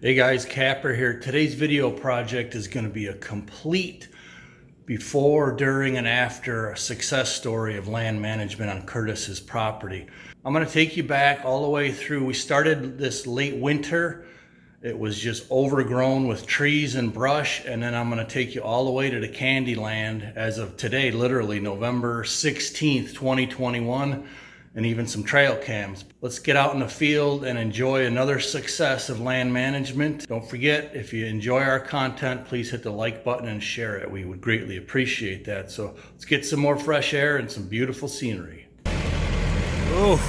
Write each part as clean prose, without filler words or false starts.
Hey guys, Kapper here. Today's video project is going to be a complete before, during, and after success story of land management on Curtis's property. I'm going to take you back all the way through. We started this late winter. It was just overgrown with trees and brush, and then I'm going to take you all the way to the candy land as of today, literally November 16th, 2021. And even some trail cams. Let's get out in the field and enjoy another success of land management. Don't forget, if you enjoy our content, please hit the like button and share it. We would greatly appreciate that. So let's get some more fresh air and some beautiful scenery. Oh.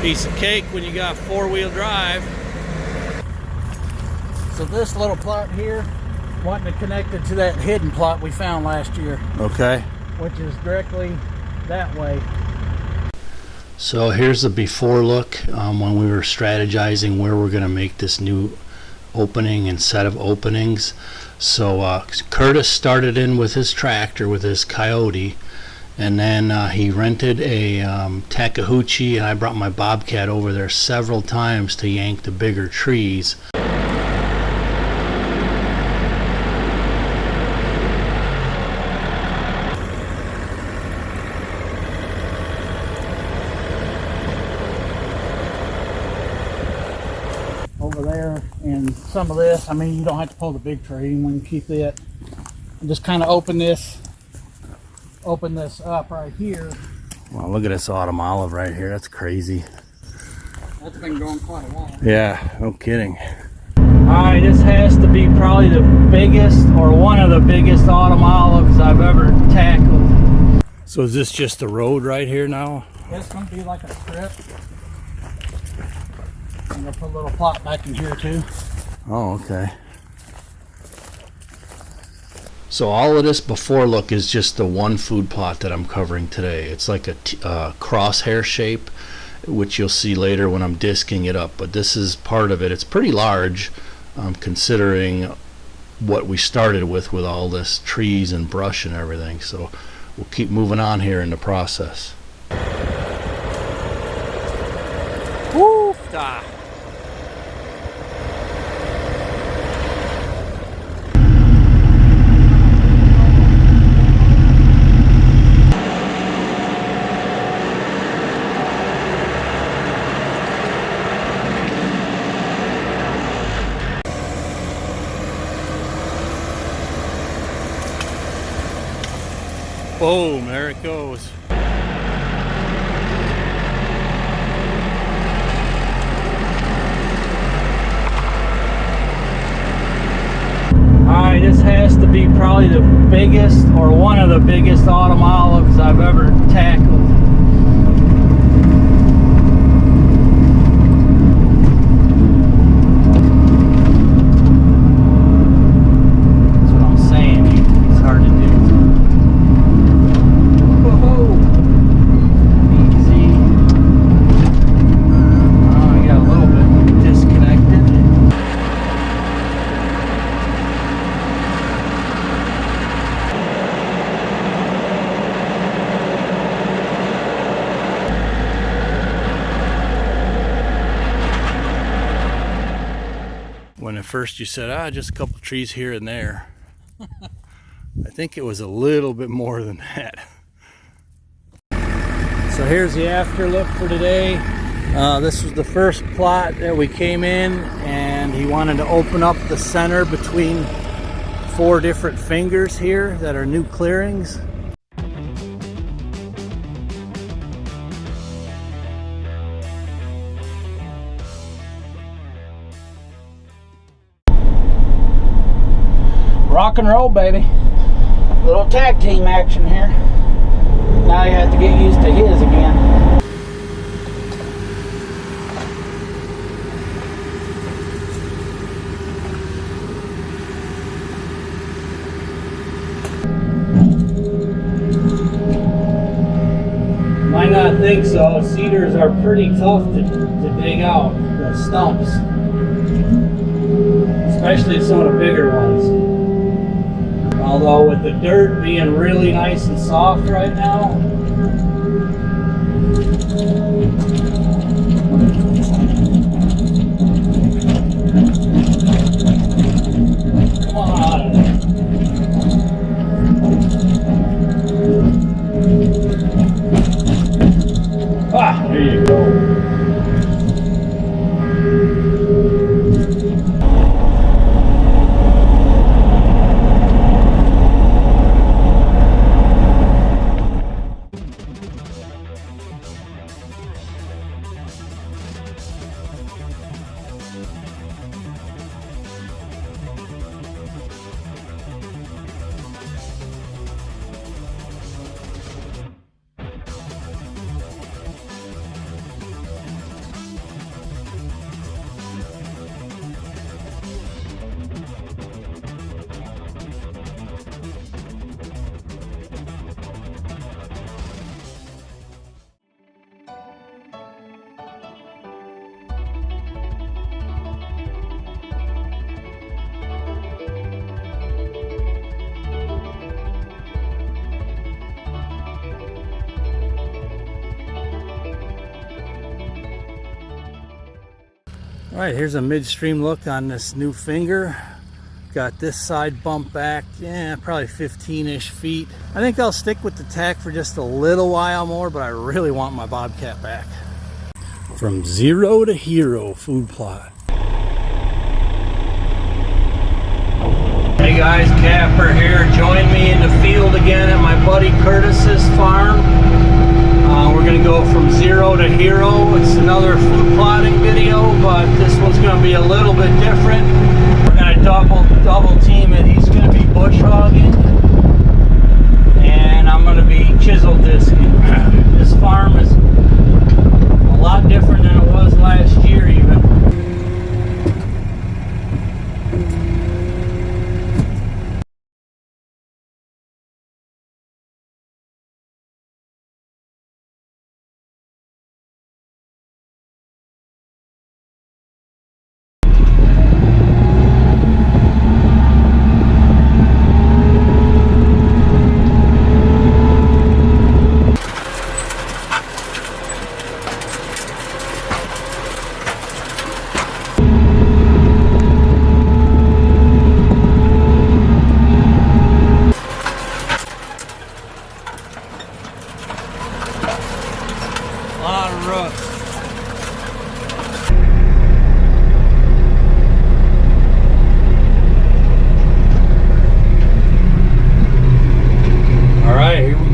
Piece of cake when you got four-wheel drive. So this little plot here, wanting to connect it to that hidden plot we found last year. Okay. Which is directly that way. So here's the before look when we were strategizing where we're going to make this new opening and set of openings. So Curtis started in with his tractor, with his Kioti, and then he rented a takeuchi, and I brought my Bobcat over there several times to yank the bigger trees. Over there, and some of this, I mean, you don't have to pull the big tree, you can keep it and just kind of open this up right here. Well, look at this autumn olive right here. That's crazy. That's been growing quite a while. Yeah, no kidding. Alright, this has to be probably the biggest or one of the biggest autumn olives I've ever tackled. So is this just the road right here now? It's going to be like a strip. I'm going to put a little plot back in here too. Oh, okay. So all of this before look is just the one food plot that I'm covering today. It's like a crosshair shape, which you'll see later when I'm disking it up. But this is part of it. It's pretty large, considering what we started with all this trees and brush and everything. So we'll keep moving on here in the process. Woo! Boom, there it goes. Alright, this has to be probably the biggest or one of the biggest autumn olives I've ever tackled. That's what I'm saying, it's hard to do. Whoa! Easy. Oh, I got a little bit disconnected. When at first you said, just a couple trees here and there, I think it was a little bit more than that. So here's the after look for today. This was the first plot that we came in, and he wanted to open up the center between four different fingers here that are new clearings. Rock and roll, baby. Little tag team action here. Now you have to get used to his again. Might not think so. Cedars are pretty tough to dig out, the stumps. Especially some of the bigger ones. Although with the dirt being really nice and soft right now, There you go. All right, here's a midstream look on this new finger. Got this side bumped back, probably 15-ish feet. I think I'll stick with the tack for just a little while more, but I really want my Bobcat back. From zero to hero food plot. Hey guys, Kapper here. Join me in the field again at my buddy Curtis's farm. We're going to go from zero to hero. It's another food plotting video, but this one's going to be a little bit different. We're going to double team it. He's going to be bush hogging, and I'm going to be chisel disking. This farm is a lot different than it was last year even.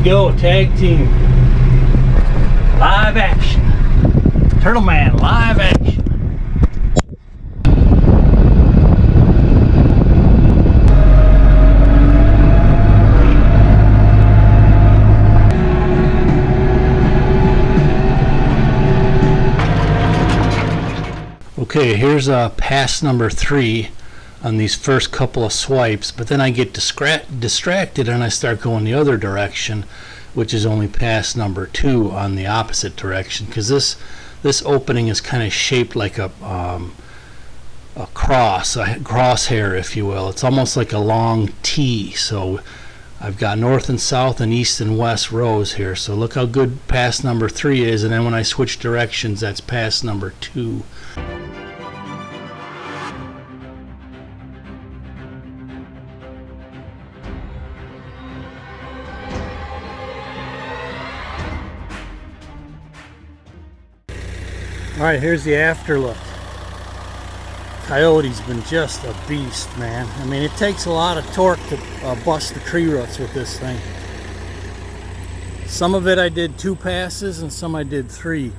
Go tag team, live action, Turtle Man, live action. Okay, here's pass number 3 on these first couple of swipes, but then I get distracted and I start going the other direction, which is only pass number 2 on the opposite direction, because this opening is kind of shaped like a crosshair, if you will. It's almost like a long T. So I've got north and south and east and west rows here. So look how good pass number 3 is, and then when I switch directions, that's pass number 2. All right, here's the after look. Coyote's been just a beast, man. I mean, it takes a lot of torque to bust the tree roots with this thing. Some of it I did 2 passes and some I did 3.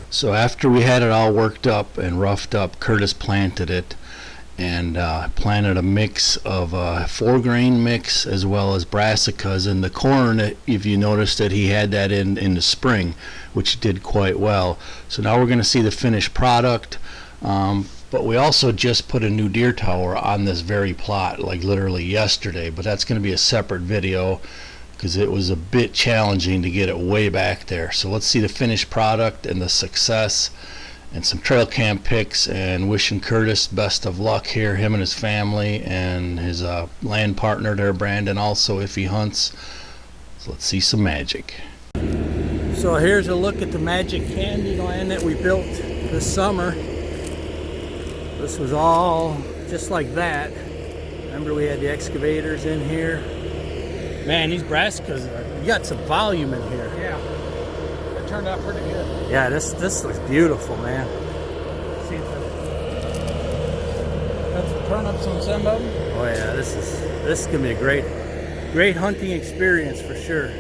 So after we had it all worked up and roughed up, Curtis planted it, and planted a mix of 4-grain mix as well as brassicas. And the corn, if you noticed that he had that in the spring, which did quite well. So now we're going to see the finished product. But we also just put a new deer tower on this very plot, like literally yesterday, but that's going to be a separate video because it was a bit challenging to get it way back there. So let's see the finished product and the success, and some trail cam pics, and wishing Curtis best of luck here, him and his family, and his land partner there, Brandon, also, if he hunts. So let's see some magic. So here's a look at the magic candy land that we built this summer. This was all just like that. Remember we had the excavators in here. Man, these brassicas, you got some volume in here. Yeah, it turned out pretty good. Yeah, this looks beautiful, man. See, that's the turnips on some of them. Oh yeah, this is gonna be a great hunting experience for sure.